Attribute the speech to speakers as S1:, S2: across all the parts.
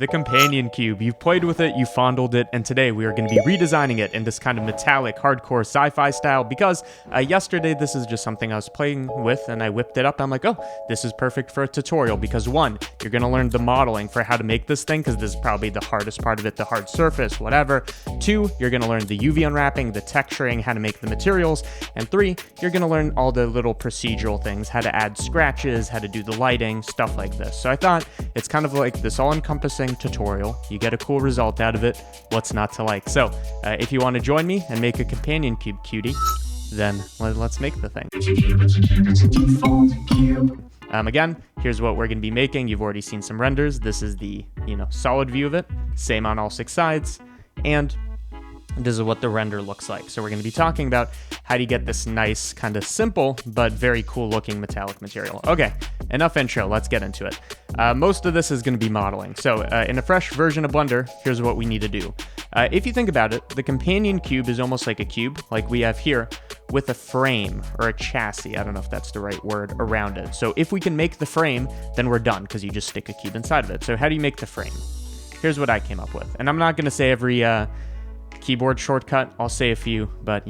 S1: The companion cube. You've played with it, you fondled it, and today we are going to be redesigning it in this kind of metallic, hardcore sci-fi style because yesterday this is just something I was playing with and I whipped it up. I'm like, oh, this is perfect for a tutorial because one, you're going to learn the modeling for how to make this thing because this is probably the hardest part of it, the hard surface, whatever. Two, you're going to learn the UV unwrapping, the texturing, how to make the materials. And three, you're going to learn all the little procedural things, how to add scratches, how to do the lighting, stuff like this. So I thought it's kind of like this all-encompassing tutorial. You get a cool result out of it. What's not to like? So if you want to join me and make a companion cube cutie, then let's make the thing. Again, here's what we're going to be making. You've already seen some renders. This is the solid view of it. Same on all 6 sides. And this is what the render looks like. So we're going to be talking about how do you get this nice, kind of simple, but very cool looking metallic material. Okay, enough intro. Let's get into it. Most of this is going to be modeling. So in a fresh version of Blender, here's what we need to do. If you think about it, the companion cube is almost like a cube, like we have here, with a frame or a chassis. I don't know if that's the right word around it. So if we can make the frame, then we're done because you just stick a cube inside of it. So how do you make the frame? Here's what I came up with. And I'm not going to say every keyboard shortcut. I'll say a few, but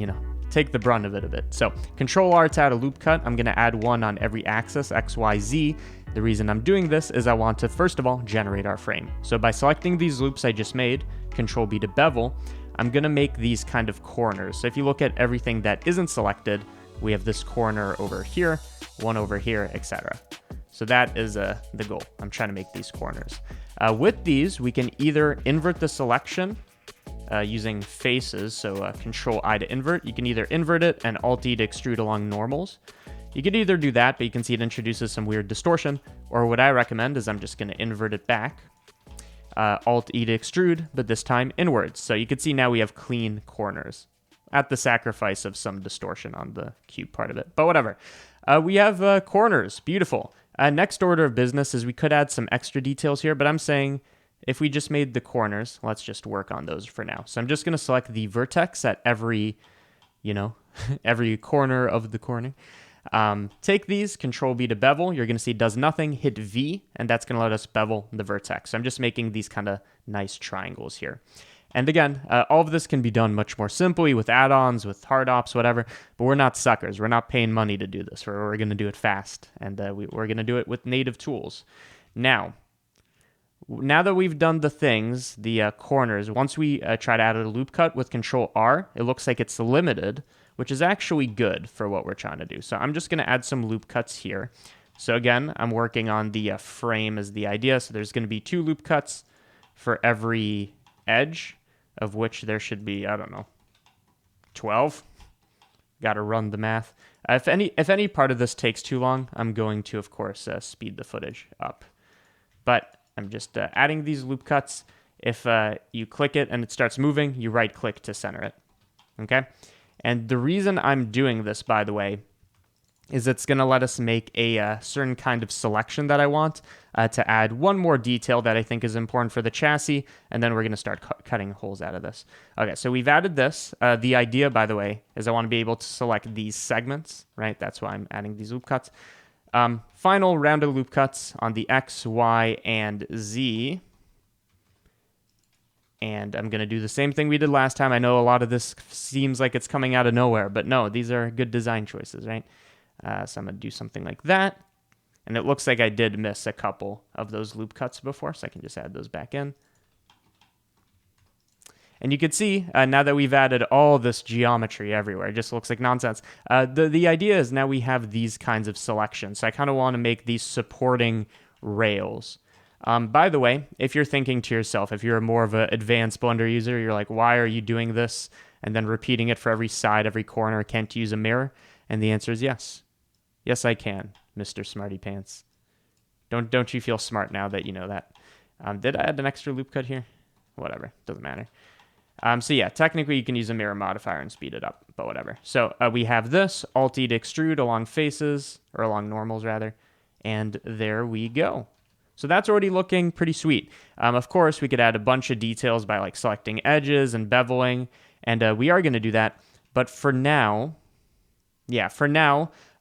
S1: take the brunt of it a bit. So Control R to add a loop cut. I'm going to add one on every axis, X, Y, Z. The reason I'm doing this is I want to, first of all, generate our frame. So by selecting these loops I just made, Control B to bevel, I'm going to make these kind of corners. So if you look at everything that isn't selected, we have this corner over here, one over here, etc. So that is the goal. I'm trying to make these corners. With these, we can either invert the selection using faces, so Control I to invert. You can either invert it and Alt E to extrude along normals. You could either do that, but you can see it introduces some weird distortion, or what I recommend is I'm just going to invert it back. Alt E to extrude, but this time inwards. So you can see now we have clean corners at the sacrifice of some distortion on the cube part of it, but whatever. We have corners, beautiful. Next order of business is we could add some extra details here, but I'm saying if we just made the corners, let's just work on those for now. So I'm just going to select the vertex at every, every corner of the corner. Take these, Control B to bevel. You're going to see it does nothing. Hit V, and that's going to let us bevel the vertex. So I'm just making these kind of nice triangles here. And again, all of this can be done much more simply with add-ons, with hard ops, whatever. But we're not suckers. We're not paying money to do this. We're going to do it fast, and we're going to do it with native tools. Now that we've done the things, the corners, once we try to add a loop cut with Control R, it looks like it's limited, which is actually good for what we're trying to do. So I'm just going to add some loop cuts here. So again, I'm working on the frame as the idea. So there's going to be 2 loop cuts for every edge, of which there should be, 12. Got to run the math. If any part of this takes too long, I'm going to, of course, speed the footage up. But I'm just adding these loop cuts. If you click it and it starts moving, you right-click to center it. Okay? And the reason I'm doing this, by the way, is it's going to let us make a certain kind of selection that I want to add one more detail that I think is important for the chassis, and then we're going to start cutting holes out of this. Okay, so we've added this. The idea, by the way, is I want to be able to select these segments, right? That's why I'm adding these loop cuts. Final round of loop cuts on the X, Y, and Z. And I'm going to do the same thing we did last time. I know a lot of this seems like it's coming out of nowhere, but no, these are good design choices, right? So I'm going to do something like that. And it looks like I did miss a couple of those loop cuts before, so I can just add those back in. And you can see, now that we've added all this geometry everywhere, it just looks like nonsense. The idea is now we have these kinds of selections. So I kind of want to make these supporting rails. By the way, if you're thinking to yourself, if you're more of an advanced Blender user, you're like, why are you doing this? And then repeating it for every side, every corner, can't you use a mirror? And the answer is yes. Yes, I can, Mr. Smarty Pants. Don't you feel smart now that you know that? Did I add an extra loop cut here? Whatever, doesn't matter. So yeah, technically you can use a mirror modifier and speed it up, but whatever. So we have this, Alt E to extrude along faces, or along normals rather, and there we go. So that's already looking pretty sweet. Of course, we could add a bunch of details by like selecting edges and beveling, and we are going to do that. But for now,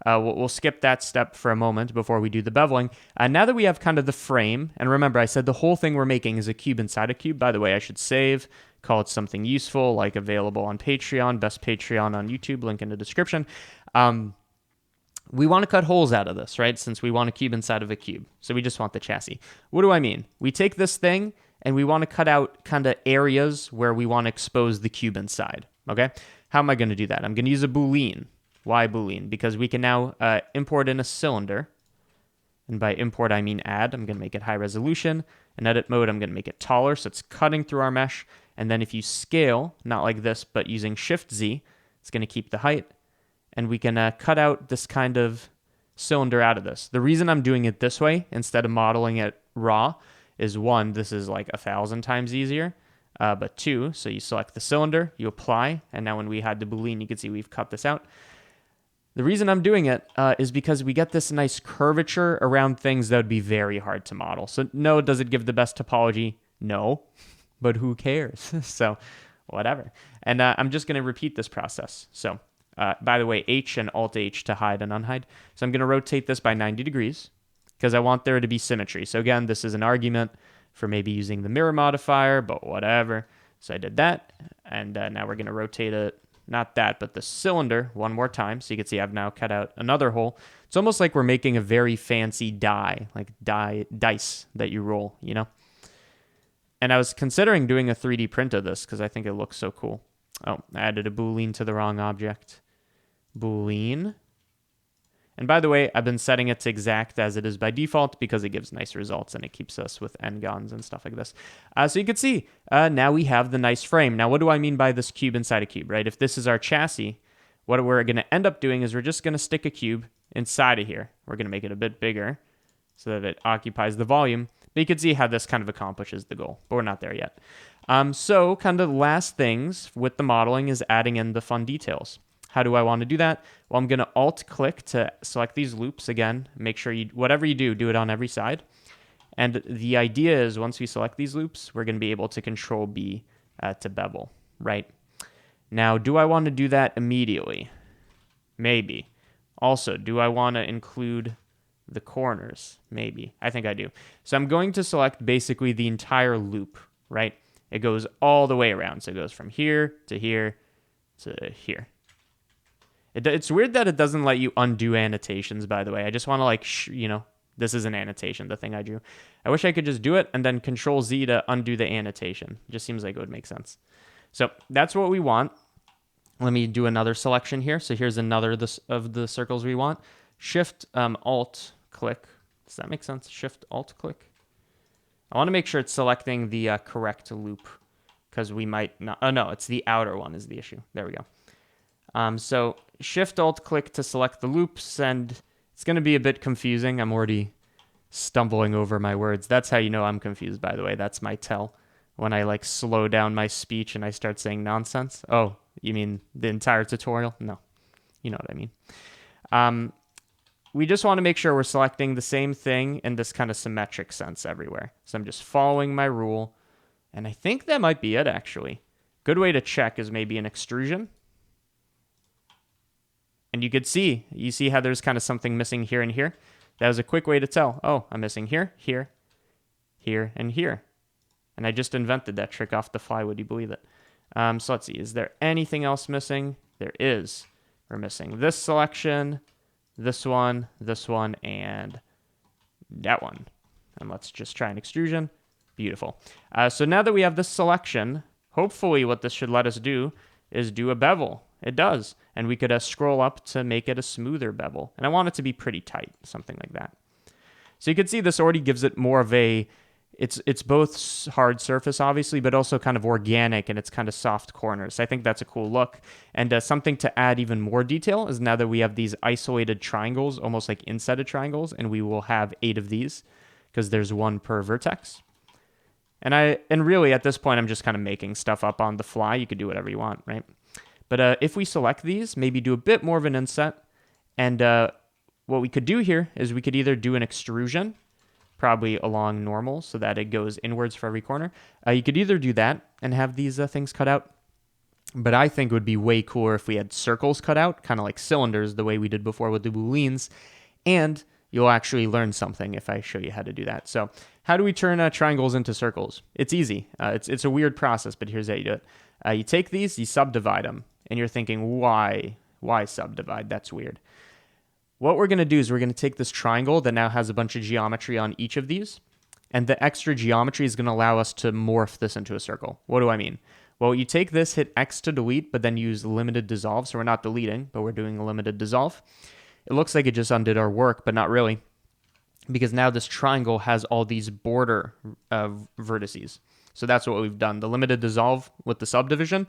S1: We'll skip that step for a moment before we do the beveling. Now that we have kind of the frame, and remember I said the whole thing we're making is a cube inside a cube. By the way, I should save, call it something useful, like available on Patreon, best Patreon on YouTube, link in the description. We want to cut holes out of this, right? Since we want a cube inside of a cube. So we just want the chassis. What do I mean? We take this thing and we want to cut out kind of areas where we want to expose the cube inside, okay? How am I going to do that? I'm going to use a Boolean. Why Boolean? Because we can now import in a cylinder. And by import, I mean add. I'm going to make it high resolution. In edit mode, I'm going to make it taller, so it's cutting through our mesh. And then if you scale, not like this, but using Shift-Z, it's going to keep the height. And we can cut out this kind of cylinder out of this. The reason I'm doing it this way, instead of modeling it raw, is one, this is like 1,000 times easier. But two, so you select the cylinder, you apply, and now when we had the Boolean, you can see we've cut this out. The reason I'm doing it is because we get this nice curvature around things that would be very hard to model. So no, does it give the best topology? No, but who cares? So whatever. And I'm just going to repeat this process. So by the way, H and Alt-H to hide and unhide. So I'm going to rotate this by 90 degrees because I want there to be symmetry. So again, this is an argument for maybe using the mirror modifier, but whatever. So I did that, and now we're going to rotate it, not that, but the cylinder one more time. So you can see I've now cut out another hole. It's almost like we're making a very fancy die, like dice that you roll, you know? And I was considering doing a 3D print of this because I think it looks so cool. Oh, I added a Boolean to the wrong object. Boolean. And by the way, I've been setting it to exact as it is by default because it gives nice results and it keeps us with n-gons and stuff like this. So you can see now we have the nice frame. Now, what do I mean by this cube inside a cube, right? If this is our chassis, what we're going to end up doing is we're just going to stick a cube inside of here. We're going to make it a bit bigger so that it occupies the volume. But you can see how this kind of accomplishes the goal, but we're not there yet. So kind of last things with the modeling is adding in the fun details. How do I want to do that? Well, I'm going to Alt-click to select these loops again. Make sure you, whatever you do it on every side. And the idea is once we select these loops, we're going to be able to Control B to bevel, right? Now, do I want to do that immediately? Maybe. Also, do I want to include the corners? Maybe. I think I do. So I'm going to select basically the entire loop, right? It goes all the way around. So it goes from here to here to here. It's weird that it doesn't let you undo annotations, by the way. I just want to like, this is an annotation, the thing I drew. I wish I could just do it and then Control Z to undo the annotation. It just seems like it would make sense. So that's what we want. Let me do another selection here. So here's another of the circles we want. Shift Alt click. Does that make sense? Shift Alt click. I want to make sure it's selecting the correct loop because we might not. Oh no, it's the outer one is the issue. There we go. So Shift Alt click to select the loops, and it's going to be a bit confusing. I'm already stumbling over my words. That's how you know I'm confused, by the way. That's my tell when I like slow down my speech and I start saying nonsense. Oh, you mean the entire tutorial? No, you know what I mean. We just want to make sure we're selecting the same thing in this kind of symmetric sense everywhere. So I'm just following my rule, and I think that might be it, actually. Good way to check is maybe an extrusion. And you see how there's kind of something missing here and here? That was a quick way to tell. Oh, I'm missing here, here, here, and here. And I just invented that trick off the fly. Would you believe it? So let's see. Is there anything else missing? There is. We're missing this selection, this one, and that one. And let's just try an extrusion. Beautiful. So now that we have this selection, hopefully what this should let us do is do a bevel. It does. And we could scroll up to make it a smoother bevel. And I want it to be pretty tight, something like that. So you can see this already gives it more of a, it's both hard surface, obviously, but also kind of organic and it's kind of soft corners. I think that's a cool look. And something to add even more detail is now that we have these isolated triangles, almost like inside of triangles, and we will have 8 of these because there's 1 per vertex. And really at this point, I'm just kind of making stuff up on the fly. You could do whatever you want, right? But if we select these, maybe do a bit more of an inset. And what we could do here is we could either do an extrusion, probably along normal so that it goes inwards for every corner. You could either do that and have these things cut out. But I think it would be way cooler if we had circles cut out, kind of like cylinders, the way we did before with the booleans. And you'll actually learn something if I show you how to do that. So how do we turn triangles into circles? It's easy. It's a weird process, but here's how you do it. You take these, you subdivide them, and you're thinking, why subdivide? That's weird. What we're going to do is we're going to take this triangle that now has a bunch of geometry on each of these, and the extra geometry is going to allow us to morph this into a circle. What do I mean? Well, you take this, hit X to delete, but then use limited dissolve. So we're not deleting, but we're doing a limited dissolve. It looks like it just undid our work, but not really, because now this triangle has all these border vertices. So that's what we've done. The limited dissolve with the subdivision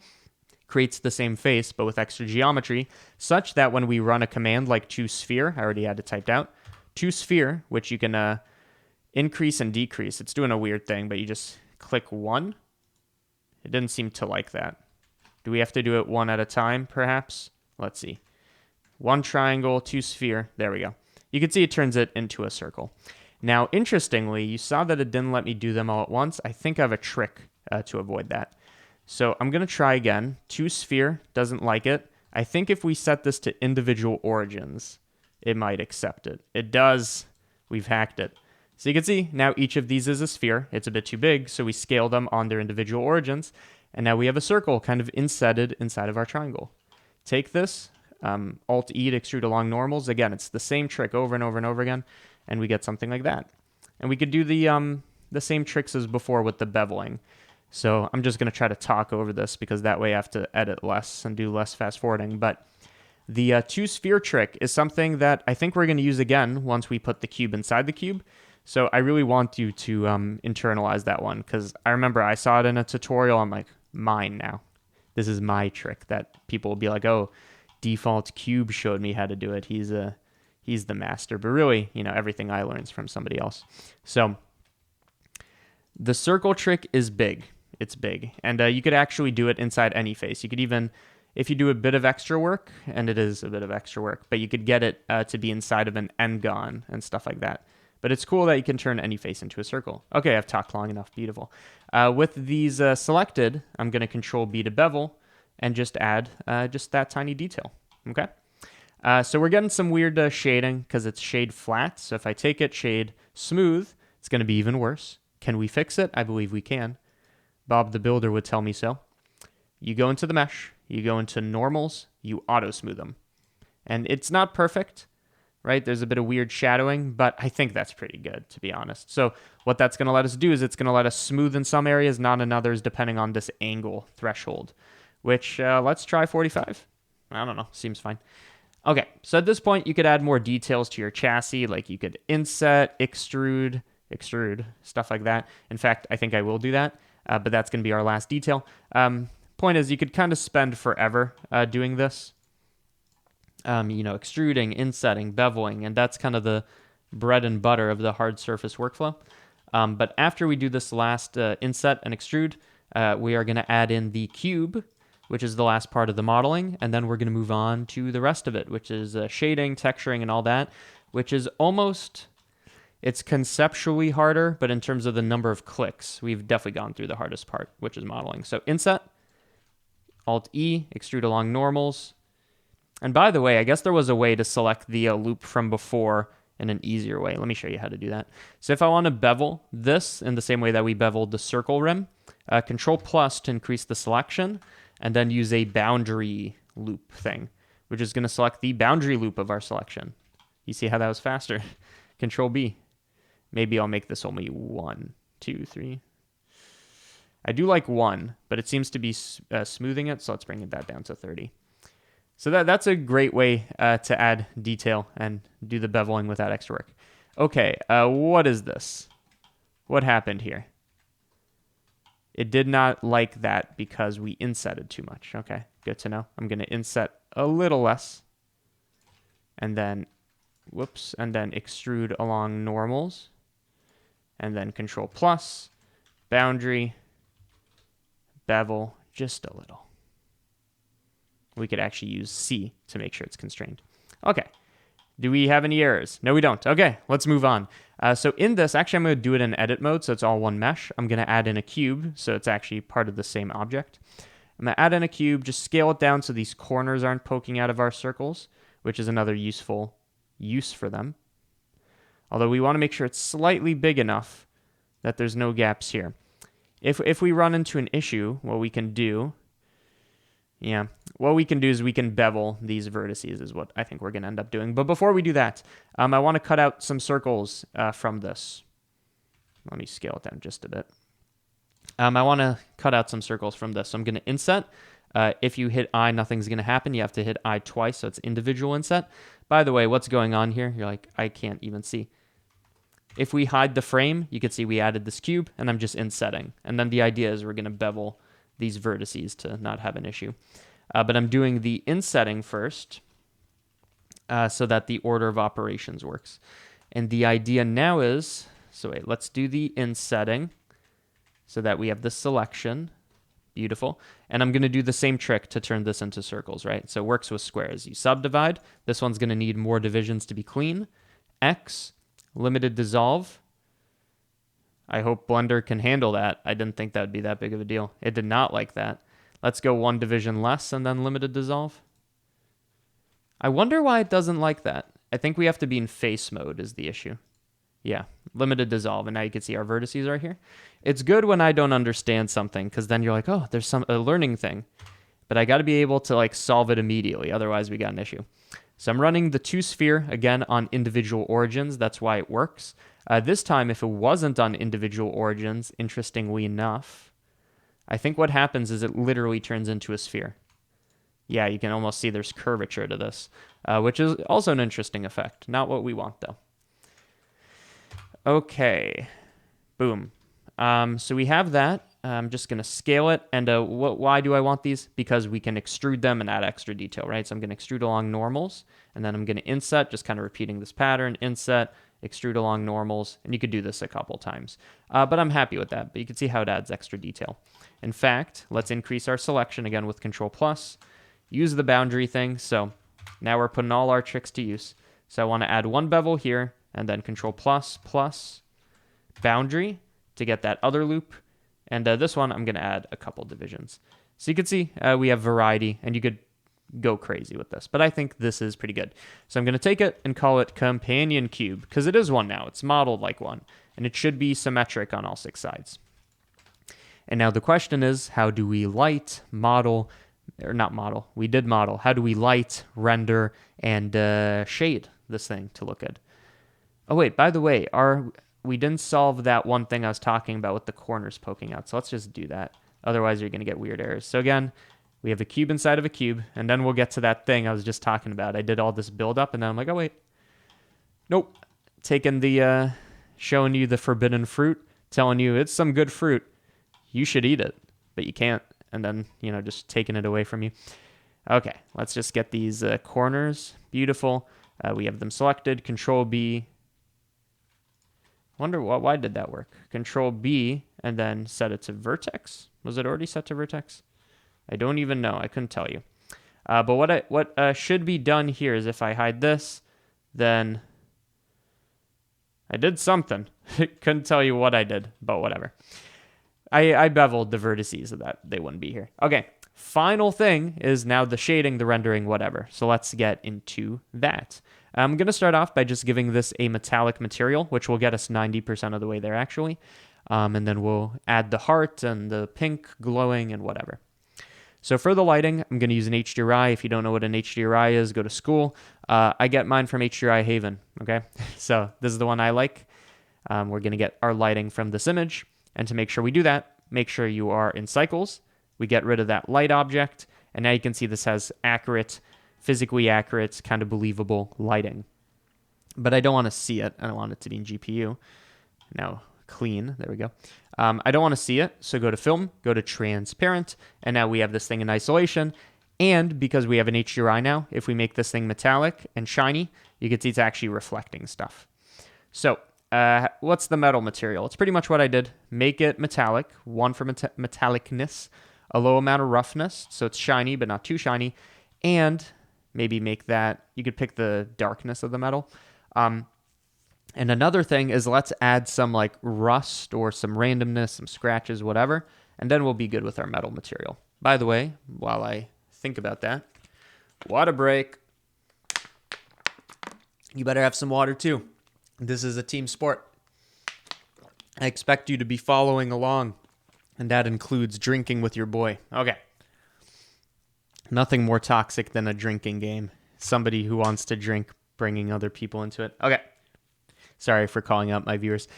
S1: creates the same face, but with extra geometry, such that when we run a command like toSphere, I already had it typed out, toSphere, which you can increase and decrease. It's doing a weird thing, but you just click 1. It didn't seem to like that. Do we have to do it one at a time, perhaps? Let's see. 1 triangle, toSphere. There we go. You can see it turns it into a circle. Now, interestingly, you saw that it didn't let me do them all at once. I think I have a trick to avoid that. So I'm going to try again. toSphere doesn't like it. I think if we set this to individual origins, it might accept it. It does. We've hacked it. So you can see now each of these is a sphere. It's a bit too big, so we scale them on their individual origins. And now we have a circle kind of insetted inside of our triangle. Take this, Alt-E to extrude along normals. Again, it's the same trick over and over and over again, and we get something like that. And we could do the same tricks as before with the beveling. So I'm just going to try to talk over this because that way I have to edit less and do less fast forwarding. But the toSphere trick is something that I think we're going to use again once we put the cube inside the cube. So I really want you to internalize that one because I remember I saw it in a tutorial. I'm like, mine now. This is my trick that people will be like, oh, Default Cube showed me how to do it. He's the master. But really, everything I learned is from somebody else. So the circle trick is big. It's big. And you could actually do it inside any face. You could even, if you do a bit of extra work, and it is a bit of extra work, but you could get it to be inside of an n-gon and stuff like that. But it's cool that you can turn any face into a circle. Okay, I've talked long enough. Beautiful. With these selected, I'm going to Control B to bevel and just add just that tiny detail. Okay? So we're getting some weird shading because it's shade flat. So if I take it shade smooth, it's going to be even worse. Can we fix it? I believe we can. Bob the Builder would tell me so. You go into the mesh, you go into normals, you auto smooth them. And it's not perfect, right? There's a bit of weird shadowing, but I think that's pretty good, to be honest. So what that's going to let us do is it's going to let us smooth in some areas, not in others, depending on this angle threshold, which let's try 45. I don't know. Seems fine. Okay, so at this point, you could add more details to your chassis, like you could inset, extrude, stuff like that. In fact, I think I will do that, but that's going to be our last detail. Point is, you could kind of spend forever doing this. Extruding, insetting, beveling, and that's kind of the bread and butter of the hard surface workflow. But after we do this last inset and extrude, we are going to add in the cube, which is the last part of the modeling, and then we're going to move on to the rest of it, which is shading, texturing, and all that, which is it's conceptually harder, but in terms of the number of clicks, we've definitely gone through the hardest part, which is modeling. So inset, Alt-E, extrude along normals. And by the way, I guess there was a way to select the loop from before in an easier way. Let me show you how to do that. So if I want to bevel this in the same way that we beveled the circle rim, Control plus to increase the selection, and then use a boundary loop thing, which is going to select the boundary loop of our selection. You see how that was faster? Control B. Maybe I'll make this only 1, 2, 3. I do like 1, but it seems to be smoothing it, so let's bring that down to 30. So that's a great way to add detail and do the beveling without extra work. Okay, what is this? What happened here? It did not like that because we insetted too much. Okay, good to know. I'm going to inset a little less. And then, and then extrude along normals. And then Control plus, boundary, bevel, just a little. We could actually use C to make sure it's constrained. Okay. Do we have any errors? No, we don't. Okay, let's move on. So in this, actually, I'm going to do it in edit mode, so it's all one mesh. I'm going to add in a cube, so it's actually part of the same object. I'm going to add in a cube, just scale it down so these corners aren't poking out of our circles, which is another useful use for them. Although we want to make sure it's slightly big enough that there's no gaps here. If we run into an issue, what we can do is we can bevel these vertices is what I think we're going to end up doing. But before we do that, I want to cut out some circles from this. Let me scale it down just a bit. I want to cut out some circles from this. So I'm going to inset. If you hit I, nothing's going to happen. You have to hit I twice, so it's individual inset. By the way, what's going on here? You're like, I can't even see. If we hide the frame, you can see we added this cube, and I'm just insetting. And then the idea is we're going to bevel these vertices to not have an issue. But I'm doing the insetting first so that the order of operations works. And the idea now is, so wait, let's do the insetting so that we have the selection. Beautiful. And I'm going to do the same trick to turn this into circles, right? So it works with squares. You subdivide. This one's going to need more divisions to be clean. X, limited dissolve. I hope Blender can handle that. I didn't think that would be that big of a deal. It did not like that. Let's go one division less and then limited dissolve. I wonder why it doesn't like that. I think we have to be in face mode is the issue. Yeah, limited dissolve. And now you can see our vertices right here. It's good when I don't understand something because then you're like, oh, there's a learning thing. But I got to be able to like solve it immediately. Otherwise, we got an issue. So I'm running the 2-sphere, again, on individual origins. That's why it works. This time, if it wasn't on individual origins, interestingly enough, I think what happens is it literally turns into a sphere. Yeah, you can almost see there's curvature to this, which is also an interesting effect. Not what we want, though. Okay. Boom. So we have that. I'm just going to scale it. And why do I want these? Because we can extrude them and add extra detail, right? So I'm going to extrude along normals, and then I'm going to inset, just kind of repeating this pattern, inset, extrude along normals, and you could do this a couple times. But I'm happy with that, but you can see how it adds extra detail. In fact, let's increase our selection again with Control+, use the boundary thing. So now we're putting all our tricks to use. So I want to add one bevel here, and then Control+, boundary to get that other loop. And this one, I'm going to add a couple divisions. So you can see we have variety, and you could go crazy with this. But I think this is pretty good. So I'm going to take it and call it Companion Cube, because it is one now. It's modeled like one, and it should be symmetric on all 6 sides. And now the question is, how do we light, model, or not model, we did model. How do we light, render, and shade this thing to look good? Oh, wait, by the way, we didn't solve that one thing I was talking about with the corners poking out. So let's just do that. Otherwise, you're going to get weird errors. So again, we have a cube inside of a cube, and then we'll get to that thing I was just talking about. I did all this build up, and then I'm like, oh, wait. Nope. Taking the, showing you the forbidden fruit, telling you it's some good fruit. You should eat it, but you can't. And then, just taking it away from you. Okay, let's just get these corners. Beautiful. We have them selected. Control B. Wonder why did that work? Control B and then set it to vertex. Was it already set to vertex? I don't even know. I couldn't tell you. But what should be done here is if I hide this, then I did something. Couldn't tell you what I did, but whatever. I beveled the vertices so that they wouldn't be here. Okay, final thing is now the shading, the rendering, whatever. So let's get into that. I'm going to start off by just giving this a metallic material, which will get us 90% of the way there, actually. And then we'll add the heart and the pink glowing and whatever. So for the lighting, I'm going to use an HDRI. If you don't know what an HDRI is, go to school. I get mine from HDRI Haven, okay? So this is the one I like. We're going to get our lighting from this image. And to make sure we do that, make sure you are in cycles. We get rid of that light object. And now you can see this has accurate, physically accurate, kind of believable lighting. But I don't want to see it. I don't want it to be in GPU. Now, clean. There we go. I don't want to see it. So go to Film, go to Transparent. And now we have this thing in isolation. And because we have an HDRI now, if we make this thing metallic and shiny, you can see it's actually reflecting stuff. So what's the metal material? It's pretty much what I did. Make it metallic, one for metallicness, a low amount of roughness, so it's shiny but not too shiny, and maybe make that, you could pick the darkness of the metal. And another thing is let's add some like rust or some randomness, some scratches, whatever, and then we'll be good with our metal material. By the way, while I think about that, water break. You better have some water too. This is a team sport. I expect you to be following along, and that includes drinking with your boy. Okay. Nothing more toxic than a drinking game. Somebody who wants to drink, bringing other people into it. Okay. Sorry for calling out my viewers.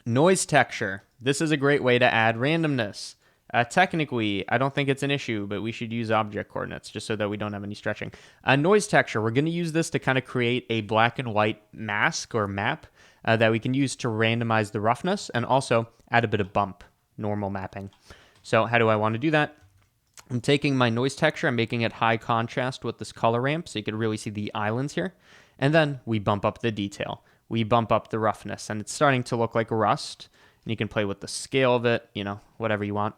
S1: Noise texture. This is a great way to add randomness. Technically, I don't think it's an issue, but we should use object coordinates just so that we don't have any stretching. Noise texture. We're going to use this to kind of create a black and white mask or map that we can use to randomize the roughness and also add a bit of bump, normal mapping. So how do I want to do that? I'm taking my noise texture, I'm making it high contrast with this color ramp so you can really see the islands here. And then we bump up the detail. We bump up the roughness, and it's starting to look like rust. And you can play with the scale of it, whatever you want.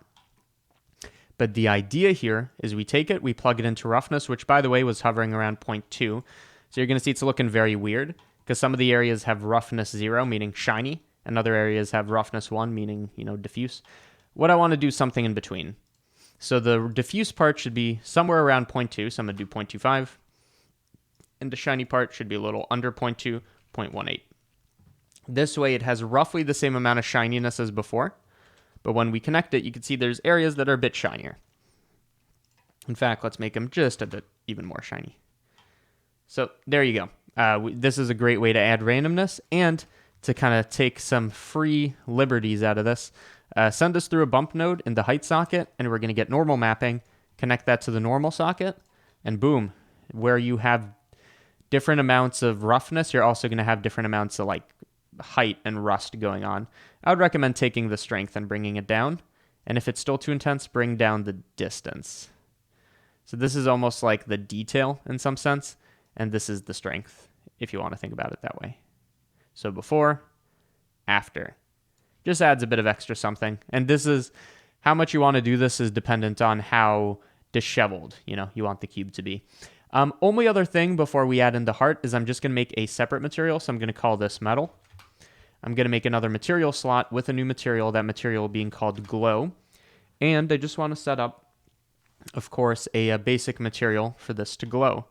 S1: But the idea here is we take it, we plug it into roughness, which, by the way, was hovering around 0.2. So you're going to see it's looking very weird because some of the areas have roughness 0, meaning shiny, and other areas have roughness 1, meaning, diffuse. What I want to do is something in between. So the diffuse part should be somewhere around 0.2, so I'm going to do 0.25. And the shiny part should be a little under 0.2, 0.18. This way it has roughly the same amount of shininess as before, but when we connect it, you can see there's areas that are a bit shinier. In fact, let's make them just a bit even more shiny. So there you go. This is a great way to add randomness and to kind of take some free liberties out of this. Send us through a bump node in the height socket, and we're going to get normal mapping, connect that to the normal socket, and boom, where you have different amounts of roughness, you're also going to have different amounts of height and rust going on. I would recommend taking the strength and bringing it down, and if it's still too intense, bring down the distance. So this is almost like the detail in some sense, and this is the strength, if you want to think about it that way. So before, after. Just adds a bit of extra something. And this is, how much you want to do this is dependent on how disheveled, you want the cube to be. Only other thing before we add in the heart is I'm just going to make a separate material. So I'm going to call this metal. I'm going to make another material slot with a new material, that material being called glow. And I just want to set up, of course, a basic material for this to glow.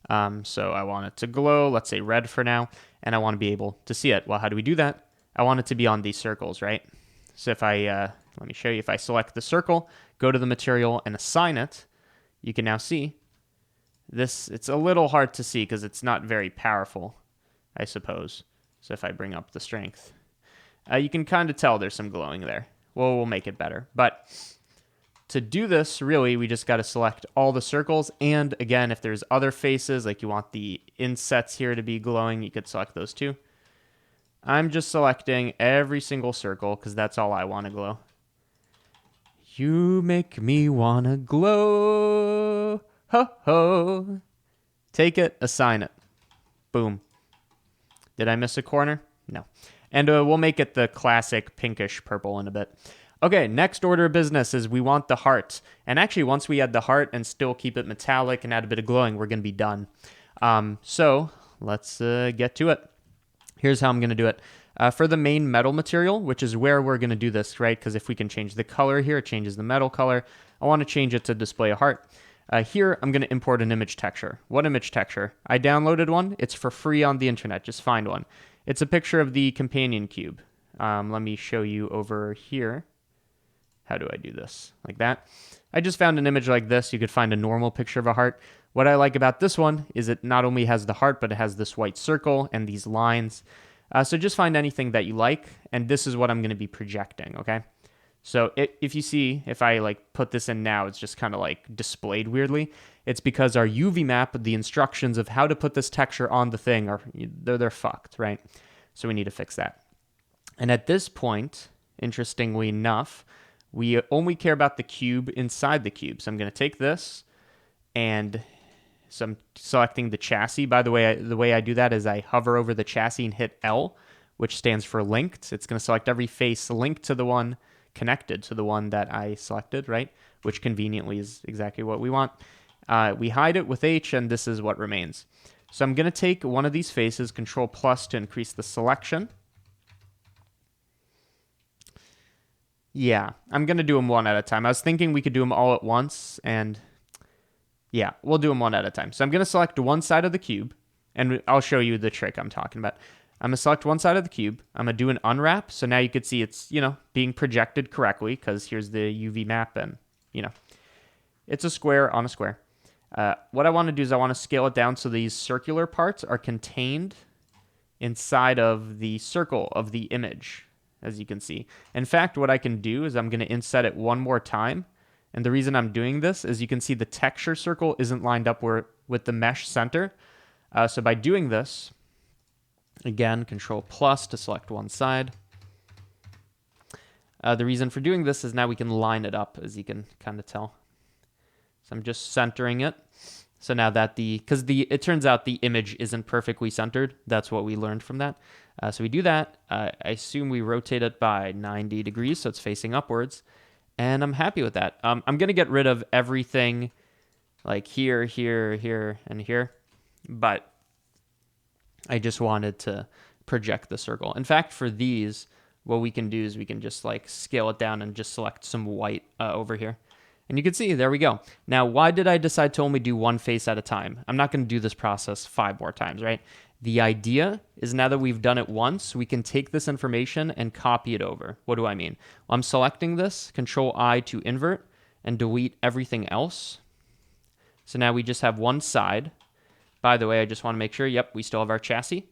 S1: So I want it to glow, let's say red for now, and I want to be able to see it. Well, how do we do that? I want it to be on these circles, right? So if I, let me show you, if I select the circle, go to the material and assign it, you can now see this. It's a little hard to see because it's not very powerful, I suppose. So if I bring up the strength, you can kind of tell there's some glowing there. Well, we'll make it better. But to do this, really, we just got to select all the circles. And again, if there's other faces, like you want the insets here to be glowing, you could select those too. I'm just selecting every single circle because that's all I want to glow. You make me want to glow. Ho, ho. Take it, assign it. Boom. Did I miss a corner? No. And we'll make it the classic pinkish purple in a bit. Okay, next order of business is we want the heart. And actually, once we add the heart and still keep it metallic and add a bit of glowing, we're going to be done. So let's get to it. Here's how I'm going to do it. For the main metal material, which is where we're going to do this, right? Because if we can change the color here, it changes the metal color. I want to change it to display a heart. Here, I'm going to import an image texture. What image texture? I downloaded one. It's for free on the internet. Just find one. It's a picture of the companion cube. Let me show you over here. How do I do this? Like that. I just found an image like this. You could find a normal picture of a heart. What I like about this one is it not only has the heart, but it has this white circle and these lines. So just find anything that you like, and this is what I'm going to be projecting, okay? So if you see, if I put this in now, it's just kind of displayed weirdly. It's because our UV map, the instructions of how to put this texture on the thing, they're fucked, right? So we need to fix that. And at this point, interestingly enough, we only care about the cube inside the cube. So I'm going to take this, and so I'm selecting the chassis. By the way, the way I do that is I hover over the chassis and hit L, which stands for linked. It's going to select every face linked to the one connected to the one that I selected, right? Which conveniently is exactly what we want. We hide it with H, and this is what remains. So I'm going to take one of these faces, Control+ to increase the selection. Yeah, I'm going to do them one at a time. I was thinking we could do them all at once, and yeah, we'll do them one at a time. So I'm going to select one side of the cube, and I'll show you the trick I'm talking about. I'm going to select one side of the cube. I'm going to do an unwrap. So now you can see it's, being projected correctly because here's the UV map and, it's a square on a square. What I want to do is I want to scale it down so these circular parts are contained inside of the circle of the image, as you can see. In fact, what I can do is I'm going to inset it one more time. And the reason I'm doing this is you can see the texture circle isn't lined up with the mesh center. So by doing this, again, Control plus to select one side. The reason for doing this is now we can line it up, as you can kind of tell. So I'm just centering it. So now that it turns out the image isn't perfectly centered. That's what we learned from that. So we do that. I assume we rotate it by 90 degrees, so it's facing upwards. And I'm happy with that. I'm going to get rid of everything like here, here, here, and here. But I just wanted to project the circle. In fact, for these, what we can do is we can just like scale it down and just select some white over here. And you can see, there we go. Now, why did I decide to only do one face at a time? I'm not going to do this process 5 more times, right? The idea is now that we've done it once, we can take this information and copy it over. What do I mean? Well, I'm selecting this, Control I to invert, and delete everything else. So now we just have one side. By the way, I just want to make sure, yep, we still have our chassis.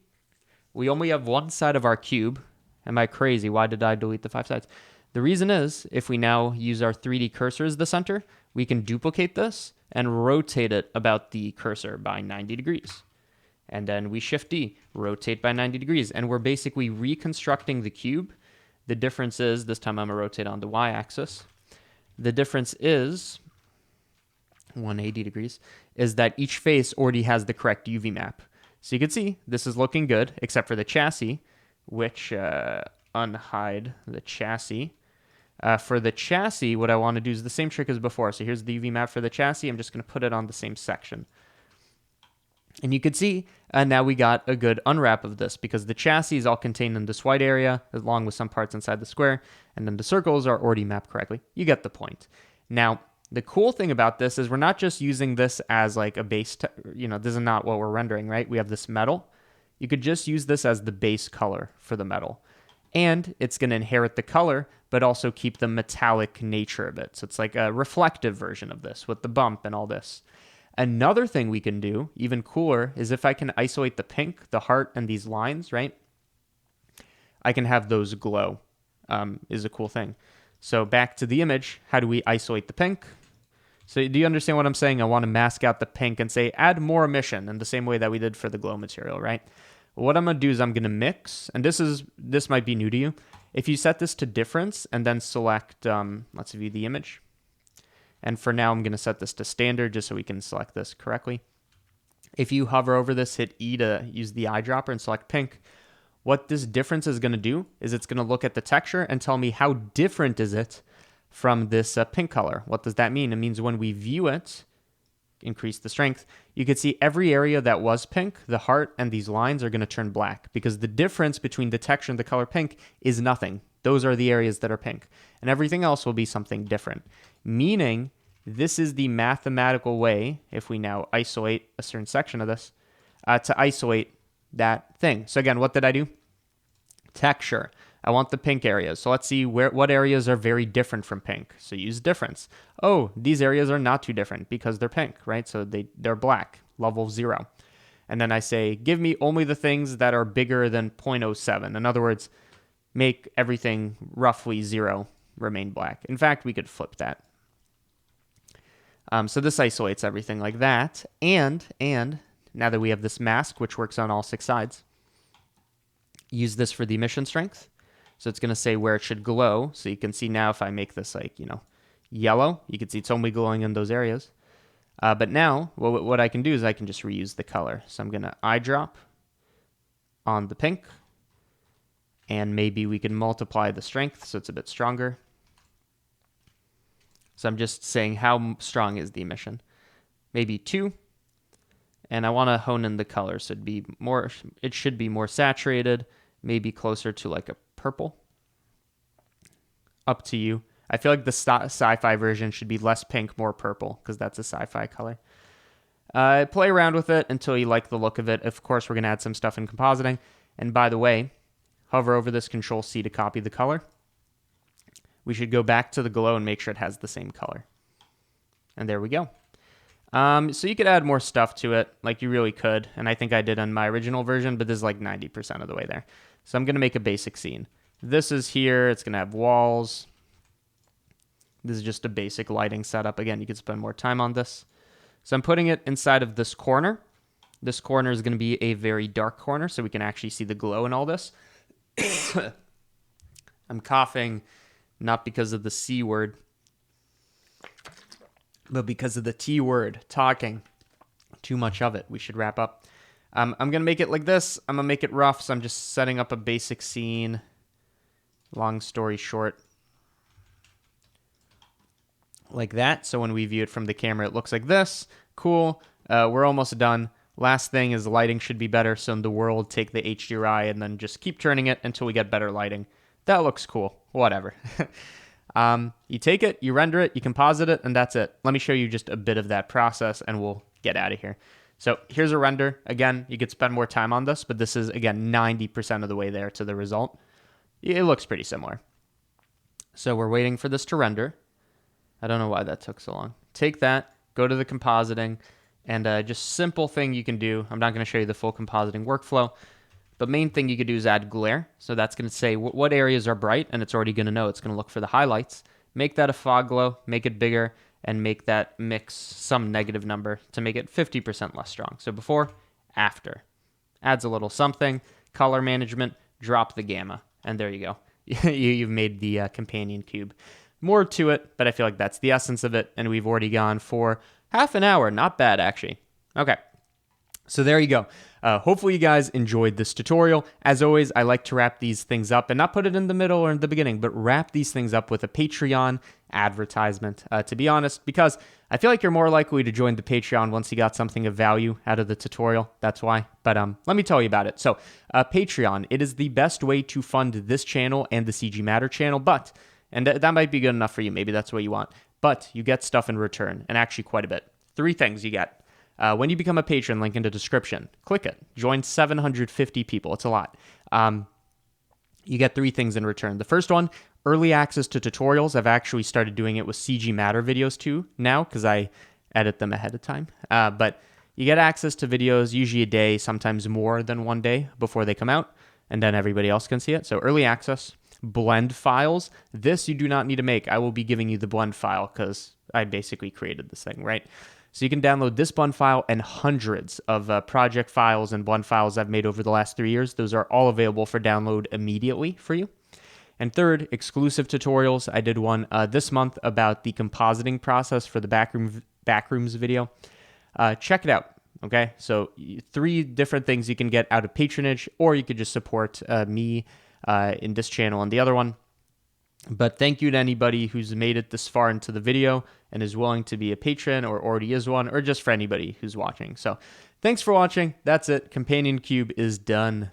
S1: We only have one side of our cube. Am I crazy? Why did I delete the 5 sides? The reason is, if we now use our 3D cursor as the center, we can duplicate this and rotate it about the cursor by 90 degrees. And then we Shift D, rotate by 90 degrees. And we're basically reconstructing the cube. The difference is, this time I'm going to rotate on the y-axis. The difference is, 180 degrees, is that each face already has the correct UV map. So you can see, this is looking good, except for the chassis, which, unhide the chassis. For the chassis, what I want to do is the same trick as before. So here's the UV map for the chassis. I'm just going to put it on the same section. And you can see now we got a good unwrap of this because the chassis is all contained in this white area along with some parts inside the square. And then the circles are already mapped correctly. You get the point. Now, the cool thing about this is we're not just using this as like a base, this is not what we're rendering, right? We have this metal. You could just use this as the base color for the metal. And it's going to inherit the color, but also keep the metallic nature of it. So it's like a reflective version of this with the bump and all this. Another thing we can do, even cooler, is if I can isolate the pink, the heart, and these lines, right? I can have those glow, is a cool thing. So back to the image, how do we isolate the pink? So do you understand what I'm saying? I want to mask out the pink and say, add more emission in the same way that we did for the glow material, right? What I'm going to do is I'm going to mix, and this might be new to you. If you set this to difference and then select, let's view the image. And for now, I'm going to set this to standard just so we can select this correctly. If you hover over this, hit E to use the eyedropper and select pink. What this difference is going to do is it's going to look at the texture and tell me how different is it from this pink color. What does that mean? It means when we view it, increase the strength, you can see every area that was pink, the heart and these lines are going to turn black because the difference between the texture and the color pink is nothing. Those are the areas that are pink. And everything else will be something different. Meaning, this is the mathematical way, if we now isolate a certain section of this, to isolate that thing. So again, what did I do? Texture. I want the pink areas. So let's see what areas are very different from pink. So use difference. Oh, these areas are not too different because they're pink, right? So they're black, level 0. And then I say, give me only the things that are bigger than 0.07. In other words, make everything roughly 0 remain black. In fact, we could flip that. So this isolates everything like that. And now that we have this mask, which works on all 6 sides, use this for the emission strength. So it's going to say where it should glow. So you can see now if I make this like, yellow, you can see it's only glowing in those areas. But now what I can do is I can just reuse the color. So I'm going to eyedrop on the pink. And maybe we can multiply the strength so it's a bit stronger. So I'm just saying how strong is the emission. Maybe 2. And I want to hone in the color. So it should be more saturated, maybe closer to like a purple. Up to you. I feel like the sci-fi version should be less pink, more purple, because that's a sci-fi color. Play around with it until you like the look of it. Of course, we're going to add some stuff in compositing. And by the way, hover over this, Control-C to copy the color. We should go back to the glow and make sure it has the same color. And there we go. So you could add more stuff to it, like you really could. And I think I did on my original version, but this is like 90% of the way there. So I'm going to make a basic scene. This is here. It's going to have walls. This is just a basic lighting setup. Again, you could spend more time on this. So I'm putting it inside of this corner. This corner is going to be a very dark corner, so we can actually see the glow in all this. I'm coughing, not because of the C word, but because of the T word, talking. Too much of it. We should wrap up. I'm going to make it like this. I'm going to make it rough, so I'm just setting up a basic scene. Long story short. Like that. So when we view it from the camera, it looks like this. Cool. We're almost done. Last thing is the lighting should be better. So in the world, take the HDRI and then just keep turning it until we get better lighting. That looks cool. Whatever. You take it, you render it, you composite it, and that's it. Let me show you just a bit of that process and we'll get out of here. So here's a render. Again, you could spend more time on this, but this is, again, 90% of the way there to the result. It looks pretty similar. So we're waiting for this to render. I don't know why that took so long. Take that, go to the compositing, and just simple thing you can do. I'm not going to show you the full compositing workflow, but main thing you could do is add glare. So that's going to say what areas are bright, and it's already going to know. It's going to look for the highlights. Make that a fog glow, make it bigger, and make that mix some negative number to make it 50% less strong. So before, after. Adds a little something. Color management, drop the gamma, and there you go. You've made the companion cube. More to it, but I feel like that's the essence of it, and we've already gone for half an hour. Not bad, actually. Okay, so there you go. Hopefully you guys enjoyed this tutorial. As always, I like to wrap these things up and not put it in the middle or in the beginning, but wrap these things up with a Patreon advertisement, to be honest, because I feel like you're more likely to join the Patreon once you got something of value out of the tutorial. That's why. But let me tell you about it. So Patreon, it is the best way to fund this channel and the CG Matter channel, and that might be good enough for you. Maybe that's what you want. But you get stuff in return, and actually quite a bit. 3 things you get. When you become a patron, link in the description. Click it. Join 750 people. It's a lot. You get 3 things in return. The first one, early access to tutorials. I've actually started doing it with CG Matter videos too now because I edit them ahead of time. But you get access to videos, usually a day, sometimes more than 1 day before they come out, and then everybody else can see it. So early access. Blend files. This you do not need to make. I will be giving you the blend file because I basically created this thing, right? So you can download this blend file and hundreds of project files and blend files I've made over the last 3 years. Those are all available for download immediately for you. And third, exclusive tutorials. I did one this month about the compositing process for the backrooms video. Check it out. Okay, so 3 different things you can get out of patronage, or you could just support me in this channel and the other one. But thank you to anybody who's made it this far into the video and is willing to be a patron or already is one, or just for anybody who's watching. So thanks for watching. That's it. Companion Cube is done.